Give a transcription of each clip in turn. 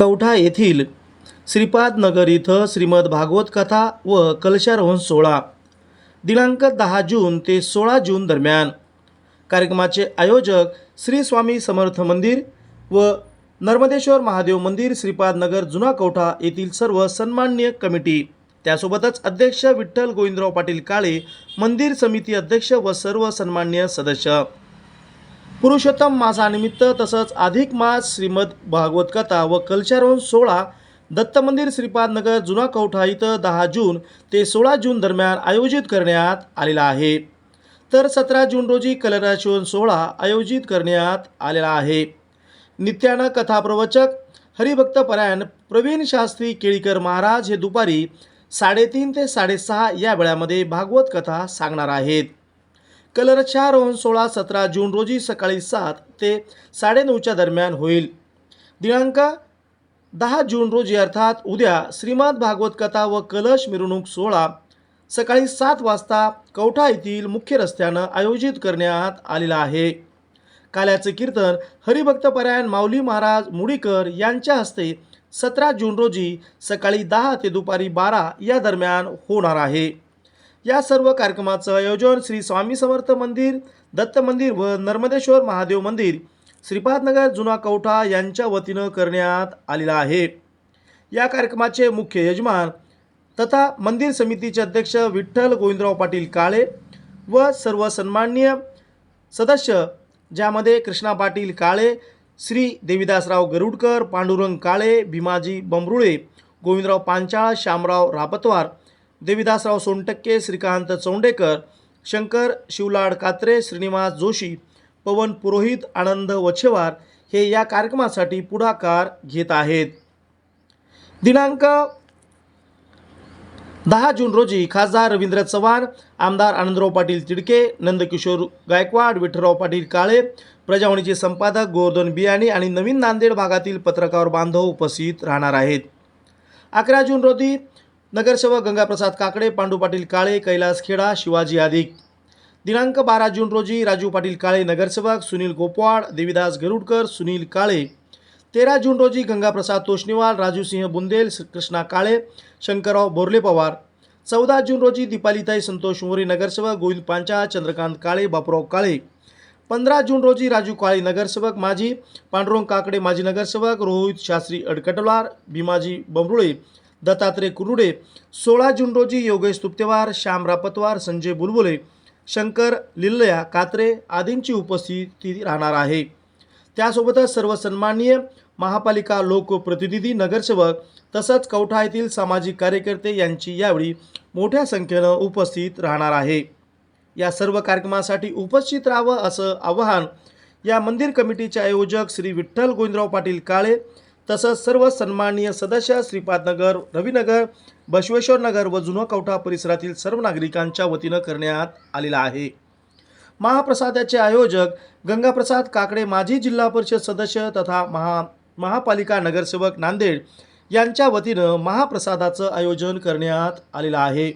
कवठा येथील श्रीपाद नगर इथं श्रीमद भागवत कथा व कलशारोहण सोहळा दिनांक 10 जून ते 16 जून दरम्यान। कार्यक्रमाचे आयोजक श्री स्वामी समर्थ मंदिर व नर्मदेश्वर महादेव मंदिर, श्रीपाद नगर, जुना कवठा येथील सर्व सन्माननीय कमिटी, त्यासोबतच अध्यक्ष विठ्ठल गोविंदराव पाटील काळे, मंदिर समिती अध्यक्ष व सर्व सन्माननीय सदस्य। पुरुषोत्तम मासानिमित्त तसंच अधिक मास श्रीमद भागवत कथा व कलशारोहण सोहळा दत्त मंदिर, श्रीपाद नगर, जुना कवठा इथं 10 जून ते 16 जून दरम्यान आयोजित करण्यात आलेला आहे। तर 17 जून रोजी कलशारोहण सोहळा आयोजित करण्यात आलेला आहे। नित्यानं कथा प्रवचक हरिभक्त परायण प्रवीण शास्त्री केळीकर महाराज हे दुपारी 3:30 ते 6:30 या वेळामध्ये भागवत कथा सांगणार आहेत। कलशारोहण सोहळा 17 जून रोजी सकाळी 7 ते 9:30 दरम्यान होईल। दिनांक 10 जून रोजी अर्थात उद्या श्रीमद भागवत कथा व कलश मिरवणूक सोहळा सकाळी 7 वाजता कवठा येथील मुख्य रस्त्यानं आयोजित करण्यात आलेला आहे। काल्याचे कीर्तन हरिभक्त परायण माऊली महाराज मुडीकर यांच्या हस्ते 17 जून रोजी सकाळी 10 ते दुपारी 12 या दरम्यान होणार आहे। या सर्व कार्यक्रमाचं आयोजन श्री स्वामी समर्थ मंदिर, दत्त मंदिर व नर्मदेश्वर महादेव मंदिर, श्रीपाद नगर, जुना कवठा यांच्या वतीनं करण्यात आलेला आहे। या कार्यक्रमाचे मुख्य यजमान तथा मंदिर समितीचे अध्यक्ष विठ्ठल गोविंदराव पाटील काळे व सर्व सन्माननीय सदस्य, ज्यामध्ये कृष्णा पाटील काळे, श्री देवीदासराव गरुडकर, पांडुरंग काळे, भीमाजी बंबरुळे, गोविंदराव पांचाळ, श्यामराव रापतवार, देवीदासराव सोनटक्के, श्रीकांत चौंडेकर, शंकर शिवलाड कात्रे, श्रीनिवास जोशी, पवन पुरोहित, आनंद वछेवार हे या कार्यक्रमासाठी पुढाकार घेत आहेत। दिनांक 10 जून रोजी खासदार रवींद्र चव्हाण, आमदार आनंदराव पाटील तिडके, नंदकिशोर गायकवाड, विठ्ठलराव पाटील काळे, प्रजावाणीचे संपादक गोवर्धन बियाणी आणि नवीन नांदेड भागातील पत्रकार बांधव उपस्थित राहणार आहेत। 11 जून रोजी नगरसेवक गंगाप्रसाद काकडे, पांडू पाटील काळे, कैलास खेडा, शिवाजी आदिक। दिनांक 12 जून रोजी राजू पाटील काळे नगरसेवक, सुनील गोपवाड, देवीदास गरुडकर, सुनील काळे। 13 जून रोजी गंगाप्रसाद तोष्णीवाल, राजूसिंह बुंदेल, कृष्णा काळे, शंकरराव बोरले पवार। 14 जून रोजी दीपालीताई संतोष मोरे नगरसेवक, गोविंद पांचाळ, चंद्रकांत काळे, बापूराव काळे। 15 जून रोजी राजू काळे नगरसेवक माजी, पांडुरंग काकडे माजी नगरसेवक, रोहित शास्त्री अडकटवार, भीमाजी बंबरुळे, दत्तात्रय कुरुडे। 16 जून रोजी योगेश तुप्तेवार, श्याम रापतवार, संजय बुलबुले, शंकर लिल्लया कात्रे आदींची उपस्थिती राहणार आहे। त्यासोबतच सर्व सन्माननीय महापालिका लोकप्रतिनिधी, नगरसेवक तसंच कवठा येथील सामाजिक कार्यकर्ते यांची यावेळी मोठ्या संख्येनं उपस्थित राहणार आहे। या सर्व कार्यक्रमासाठी उपस्थित राहावं असं आवाहन या मंदिर कमिटीचे आयोजक श्री विठ्ठल गोविंदराव पाटील काळे तसंच सर्व सन्माननीय सदस्य, श्रीपाद नगर, रविनगर, बसवेश्वर नगर व जुना कवठा परिसरातील सर्व नागरिकांच्या वतीनं करण्यात आलेला आहे। महाप्रसादाचे आयोजक गंगाप्रसाद काकडे माजी जिल्हा परिषद सदस्य तथा महापालिका नगरसेवक नांदेड यांच्या वतीनं महाप्रसादाचं आयोजन करण्यात आलेलं आहे।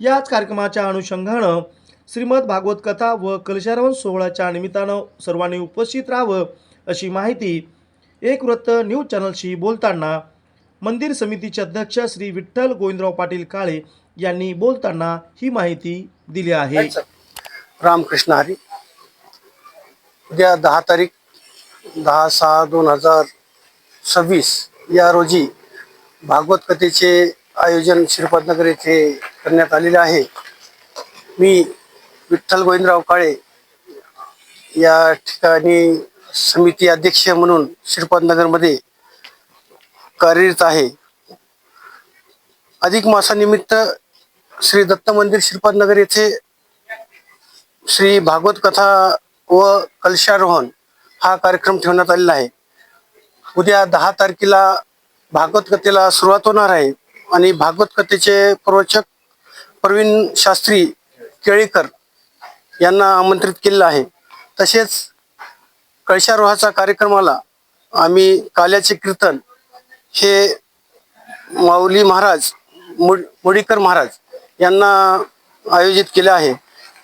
याच कार्यक्रमाच्या अनुषंगानं श्रीमद भागवत कथा व कलशारोहण सोहळ्याच्या निमित्तानं सर्वांनी उपस्थित राहावं अशी माहिती एक वृत्त न्यूज चॅनलशी बोलताना मंदिर समितीचे अध्यक्ष श्री विठ्ठल गोविंदराव पाटील काळे यांनी बोलताना ही माहिती दिली आहे। रामकृष्ण हरी। उद्या 10 तारीख 10/6/2026 या रोजी भागवत कथेचे आयोजन श्रीपाद नगर येथे करण्यात आलेले आहे। मी विठ्ठल गोविंदराव काळे या ठिकाणी समिती अध्यक्ष म्हणून श्रीपाद नगरमध्ये कार्यरत आहे। अधिक मासानिमित्त श्री दत्त मंदिर, श्रीपाद नगर येथे श्री भागवत कथा व कलशारोहण हा कार्यक्रम ठेवण्यात आलेला आहे। उद्या 10 तारखेला भागवत कथेला सुरुवात होणार आहे आणि भागवत कथेचे प्रवचक प्रवीण शास्त्री केळीकर यांना आमंत्रित केलेलं आहे। तसेच कलशारोहाचा कार्यक्रमाला आम्ही काल्याचे कीर्तन हे माऊली महाराज मुडीकर महाराज यांना आयोजित केले आहे।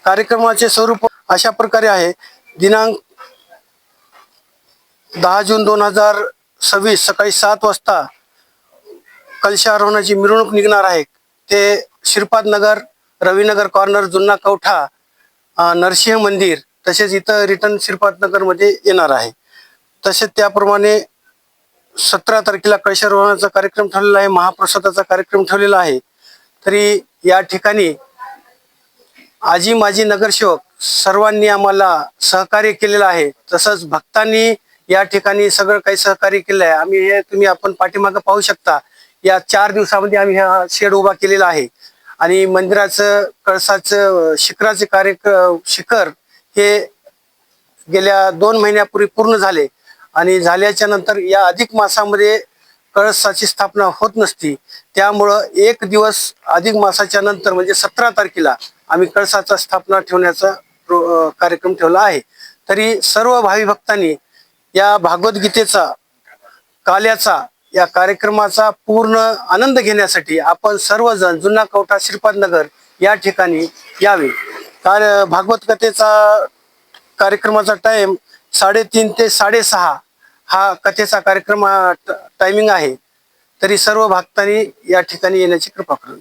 कार्यक्रमाचे स्वरूप अशा प्रकारे आहे। दिनांक 10 जून 26 सकाळी 7 वाजता कलशारोहणाची मिरवणूक निघणार आहे. ते श्रीपाद नगर, रविनगर कॉर्नर, जुन्ना कवठा, नरसिंह मंदिर तसेच इथं रिटर्न श्रीपाद नगरमध्ये येणार आहे. तसेच त्याप्रमाणे 17 तारखेला कलशारोहणाचा कार्यक्रम ठरलेला आहे, महाप्रसादाचा कार्यक्रम ठेवलेला आहे. तरी या ठिकाणी आजी माजी नगरसेवक सर्वांनी आम्हाला सहकार्य केलेलं आहे. तसंच भक्तांनी या ठिकाणी सगळं काही सहकार्य केलं आहे. आम्ही हे तुम्ही आपण पाठीमागं पाहू शकता. या 4 दिवसामध्ये आम्ही हा शेड उभा केलेला आहे आणि मंदिराचं कळसाचं शिखर हे गेल्या 2 महिन्यापूर्वी पूर्ण झाले आणि झाल्याच्या नंतर या अधिक मासामध्ये कळसाची स्थापना होत नसती. त्यामुळं 1 दिवस अधिक मासाच्या नंतर म्हणजे 17 तारखेला आम्ही कळसाचा स्थापना ठेवण्याचा कार्यक्रम ठेवला आहे. तरी सर्व भावी भक्तांनी या भागवत काल्याचा या कार्यक्रमाचा पूर्ण आनंद घेण्यासाठी आपण सर्वजण जुन्ना कवठा श्रीपाद नगर या ठिकाणी यावे. भागवत कथेचा कार्यक्रमाचा टाइम 3:30 ते 6:30 हा कथेचा कार्यक्रम टायमिंग आहे. तरी सर्व भक्तांनी या ठिकाणी येण्याची कृपा करावी.